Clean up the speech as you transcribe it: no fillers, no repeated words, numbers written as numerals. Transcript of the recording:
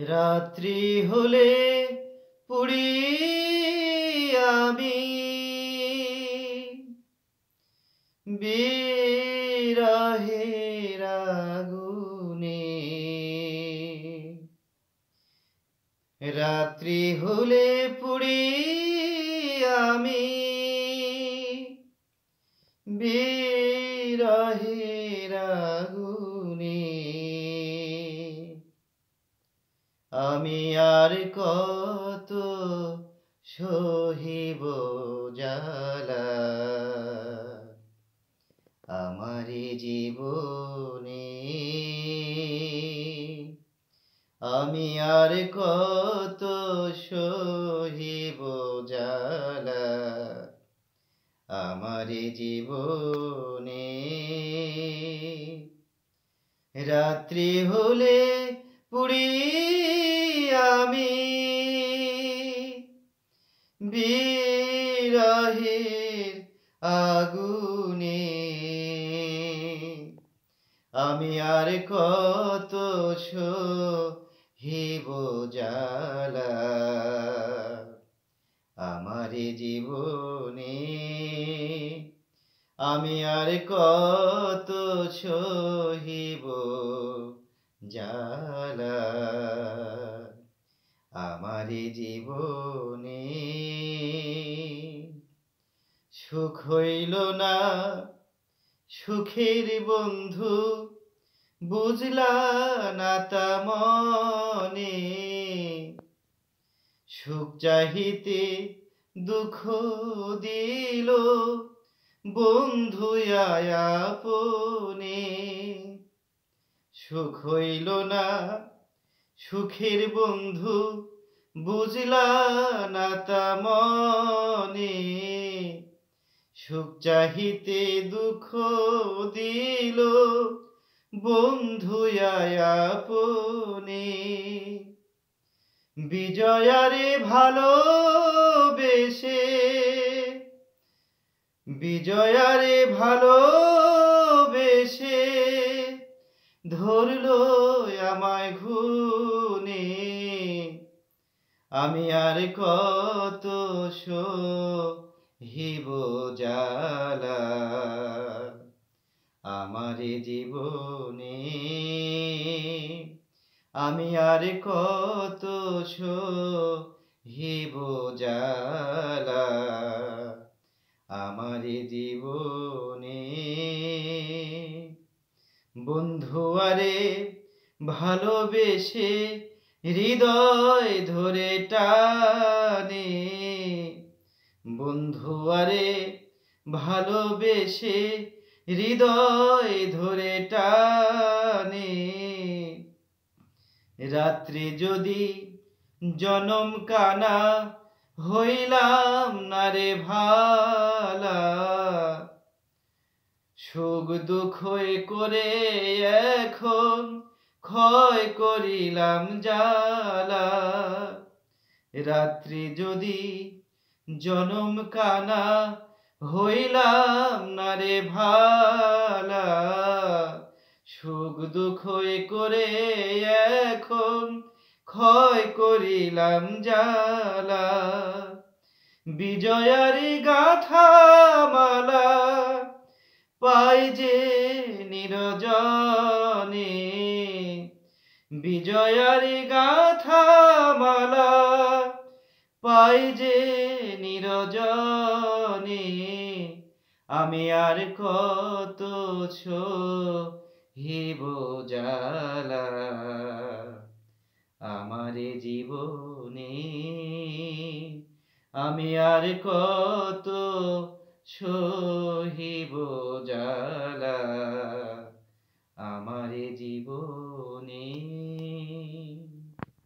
রাত্রি হলে পুড়ি আমি বিরহের আগুনে। রাত্রি হলে পুড়ি আমি বিরহের আগুনে। আমি আর কত সহিব জ্বালা আমারি জীবনে। আমি আর কত সহিব জ্বালা আমারি জীবনে। রাত্রি হলে পুড়ি আমি বিরহের আগুনে। আমি আর কত সহিব জ্বালা আমারি জীবনে। আমি আর কত সহিব জ্বালা আমারি জীবনে। সুখ হইল না সুখের বন্ধু, বুঝলা না তা মনে। সুখ চাহিতে দুঃখ দিল বন্ধু আপনে। সুখ হইল না সুখের বন্ধু, বুঝলা না তা মনে। সুখ চাহিতে দুঃখ দিল বন্ধু আপনে। বিজয়ারে ভালোবেসে বিজয়ারে ভালোবেসে ধরলো আমায় ঘুনে। আমি আর কত সহিব জ্বালা আমারি জীবনে। আমি আর কত সহিব জ্বালা আমারি জীবনে। বন্ধু আরে ভালোবেসে হৃদয় ধরে টানে। বন্ধু আরে ভালোবেসে হৃদয় ধরে টানে। রাত্রি যদি জনম কানা হইলাম না রে ভালা, সুখ দুঃখ করে এখন ক্ষয় করিলাম জ্বালা। রাত্রি যদি জনম কানা হইলাম না রে ভালা, সুখ দুঃখ করে এখন ক্ষয় করিলাম জ্বালা। বিজয়ারি গাথা মালা পাই যে নিরজনে। বিজয়ারি গাথা মালা পাই যে নিরজনে। আমি আর কত সহিব জ্বালা আমারি জীবনে। আমি আর কত সহিব জ্বালা আমারি জীবনে।